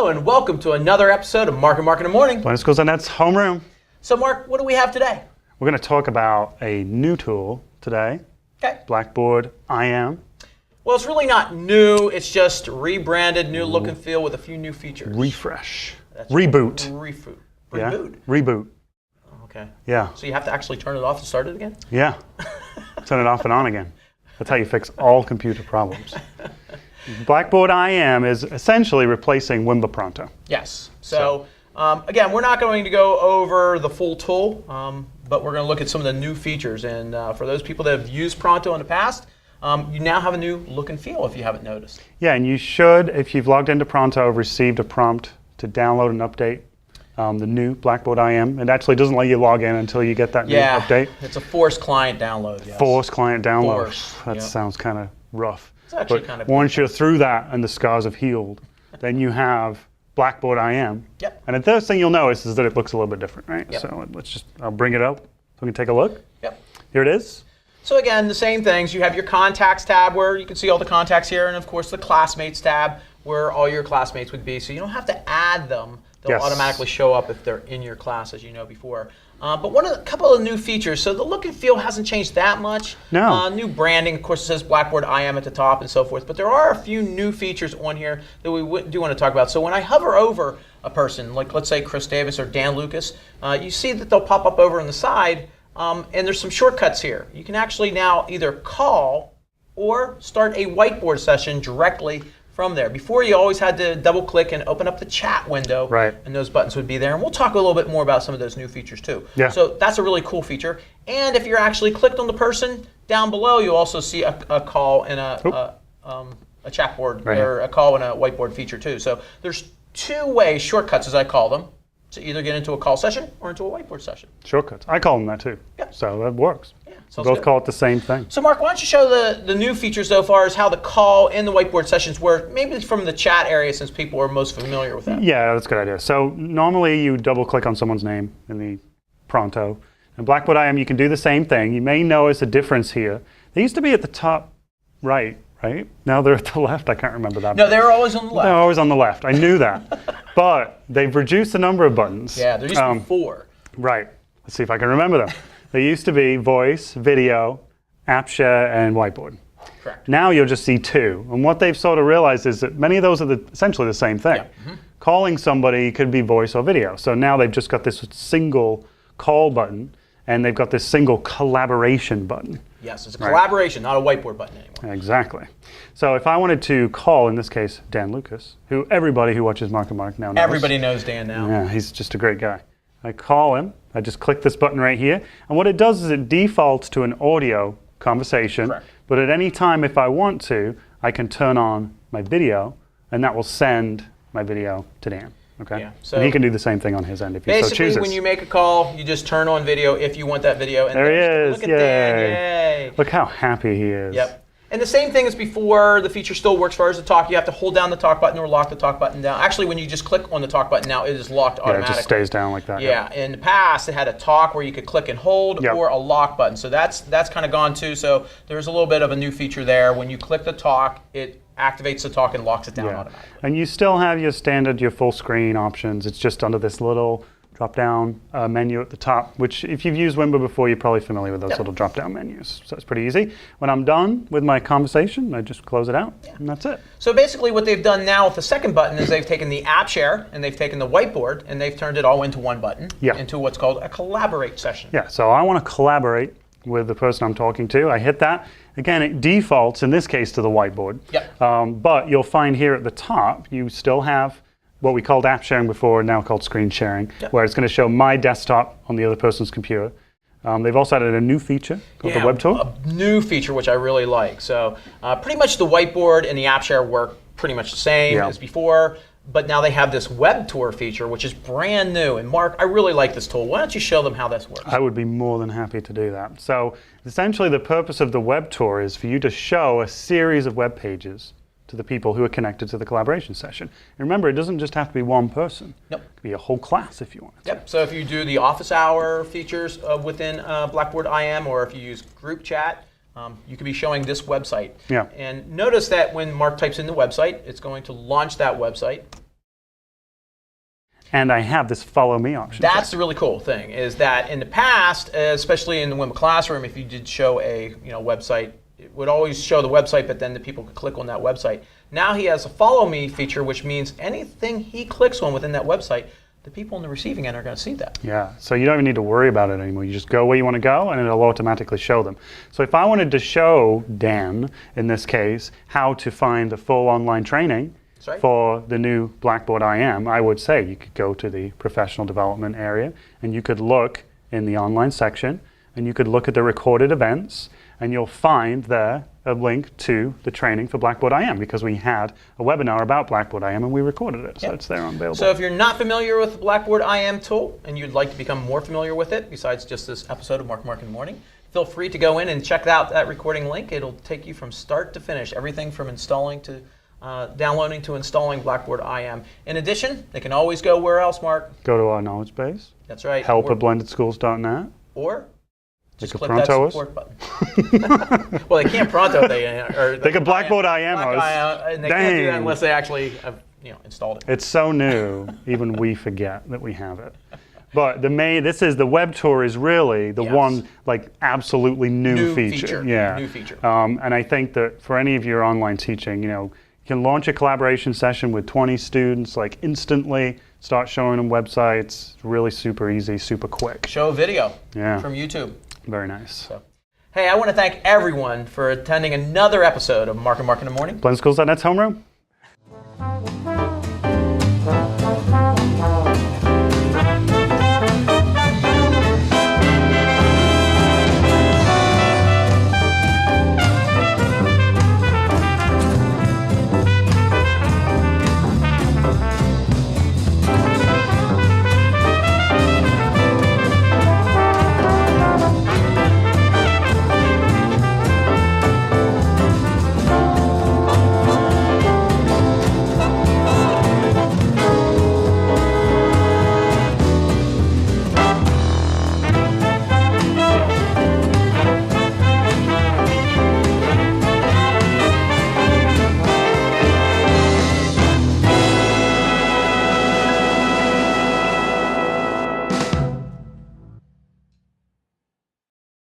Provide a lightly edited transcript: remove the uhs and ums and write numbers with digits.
Hello and welcome to another episode of Mark in the Morning. Planet Schools Net's Homeroom. So Mark, what do we have today? We're going to talk about a new tool today. Okay. Blackboard IM. Well, it's really not new. It's just rebranded, new look and feel with a few new features. Refresh. That's Reboot. Reboot. Yeah? Reboot. Reboot. Okay. Yeah. So you have to actually turn it off and start it again? Yeah. Turn it off and on again. That's how you fix all computer problems. Blackboard IM is essentially replacing Wimba Pronto. Yes. So again, we're not going to go over the full tool, but we're going to look at some of the new features. And for those people that have used Pronto in the past, you now have a new look and feel if you haven't noticed. Yeah, and you should, if you've logged into Pronto, have received a prompt to download and update the new Blackboard IM. It actually doesn't let you log in until you get that new update. It's a forced client download. Yes. Forced client download. That Yep. sounds kind of rough. It's actually But kind of once you're through that and the scars have healed, then you have Blackboard IM. Yep. And the first thing you'll notice is that it looks a little bit different, right? Yep. So I'll bring it up so we can take a look. Yep. Here it is. So again, the same things. You have your contacts tab where you can see all the contacts here, and of course the classmates tab where all your classmates would be. So you don't have to add them. They'll automatically show up if they're in your class, as you know before. But a couple of new features. So the look and feel hasn't changed that much. No. New branding, of course, it says Blackboard IM at the top and so forth. But there are a few new features on here that we do want to talk about. So when I hover over a person, like let's say Chris Davis or Dan Lucas, you see that they'll pop up over on the side. And there's some shortcuts here. You can actually now either call or start a whiteboard session directly from there. Before, you always had to double click and open up the chat window, and those buttons would be there. And we'll talk a little bit more about some of those new features too. Yeah. So that's a really cool feature. And if you're actually clicked on the person, down below you'll also see a call and a chat board, or a call and a whiteboard feature too. So there's two-way shortcuts, as I call them, to either get into a call session or into a whiteboard session. Shortcuts. I call them that too. Yep. So that works. Yeah, Both call it the same thing. So Mark, why don't you show the new features so far as how the call and the whiteboard sessions work, maybe from the chat area since people are most familiar with that. Yeah, that's a good idea. So normally you double click on someone's name in the Pronto. In Blackboard IM you can do the same thing. You may notice a difference here. They used to be at the top right? Now they're at the left. I can't remember that. No, they're always on the left. They're always on the left. I knew that. But they've reduced the number of buttons. Yeah, there used to be 4. Right. Let's see if I can remember them. There used to be voice, video, app share, and whiteboard. Correct. Now you'll just see 2. And what they've sort of realized is that many of those are essentially the same thing. Yeah. Calling somebody could be voice or video. So now they've just got this single call button, and they've got this single collaboration button. Yes, it's a collaboration, not a whiteboard button anymore. Exactly. So if I wanted to call, in this case, Dan Lucas, who everybody who watches Mark and Mark now knows. Everybody knows Dan now. Yeah, he's just a great guy. I call him, I just click this button right here, and what it does is it defaults to an audio conversation, but at any time if I want to, I can turn on my video, and that will send my video to Dan. Okay. Yeah, so and he can do the same thing on his end if he so chooses. Basically, when you make a call, you just turn on video if you want that video. And there he is. Look at Dan. Yay. Look how happy he is. Yep. And the same thing as before, the feature still works as far as the talk. You have to hold down the talk button or lock the talk button down. Actually, when you just click on the talk button now, it is locked automatically. Yeah, it just stays down like that. Yeah. In the past, it had a talk where you could click and hold or a lock button. So that's kind of gone too. So there's a little bit of a new feature there. When you click the talk, it activates the talk and locks it down automatically. And you still have your standard, your full screen options. It's just under this little drop-down menu at the top, which if you've used Wimba before, you're probably familiar with those little drop-down menus. So it's pretty easy. When I'm done with my conversation, I just close it out, and that's it. So basically what they've done now with the second button is they've taken the app share, and they've taken the whiteboard, and they've turned it all into one button, into what's called a collaborate session. Yeah, so I want to collaborate with the person I'm talking to. I hit that. Again, it defaults, in this case, to the whiteboard. Yep. But you'll find here at the top, you still have what we called app sharing before, now called screen sharing, where it's going to show my desktop on the other person's computer. They've also added a new feature called the web tool. A new feature, which I really like. So pretty much the whiteboard and the app share work pretty much the same as before, but now they have this web tour feature, which is brand new. And Mark, I really like this tool. Why don't you show them how this works? I would be more than happy to do that. So essentially the purpose of the web tour is for you to show a series of web pages to the people who are connected to the collaboration session. And remember, it doesn't just have to be one person. Nope. It could be a whole class if you want. Yep. So if you do the office hour features within Blackboard IM, or if you use group chat, you could be showing this website. Yeah. And notice that when Mark types in the website, it's going to launch that website. And I have this follow me option. That's the really cool thing, is that in the past, especially in the Wimba classroom, if you did show a website, it would always show the website, but then the people could click on that website. Now he has a follow me feature, which means anything he clicks on within that website, the people on the receiving end are going to see that. Yeah, so you don't even need to worry about it anymore. You just go where you want to go, and it'll automatically show them. So if I wanted to show Dan, in this case, how to find the full online training for the new Blackboard IM, I would say you could go to the professional development area, and you could look in the online section, and you could look at the recorded events, and you'll find there a link to the training for Blackboard IM, because we had a webinar about Blackboard IM and we recorded it, so it's there available. So if you're not familiar with the Blackboard IM tool and you'd like to become more familiar with it, besides just this episode of Mark in the Morning, feel free to go in and check out that recording link. It'll take you from start to finish, everything from installing to downloading to installing Blackboard IM. In addition, they can always go where else, Mark? Go to our knowledge base. That's right. help@blendedschools.net. Or just they click Pronto that support button. Well, they can't Pronto. They can Blackboard IM us. And they can't do that unless they actually have installed it. It's so new, even we forget that we have it. But the web tour is really the one absolutely new feature. Yeah. New feature. And I think that for any of your online teaching, you can launch a collaboration session with 20 students instantly, start showing them websites. It's really super easy, super quick. Show a video from YouTube. Very nice. So, hey, I want to thank everyone for attending another episode of Mark in the Morning. BSN Homeroom.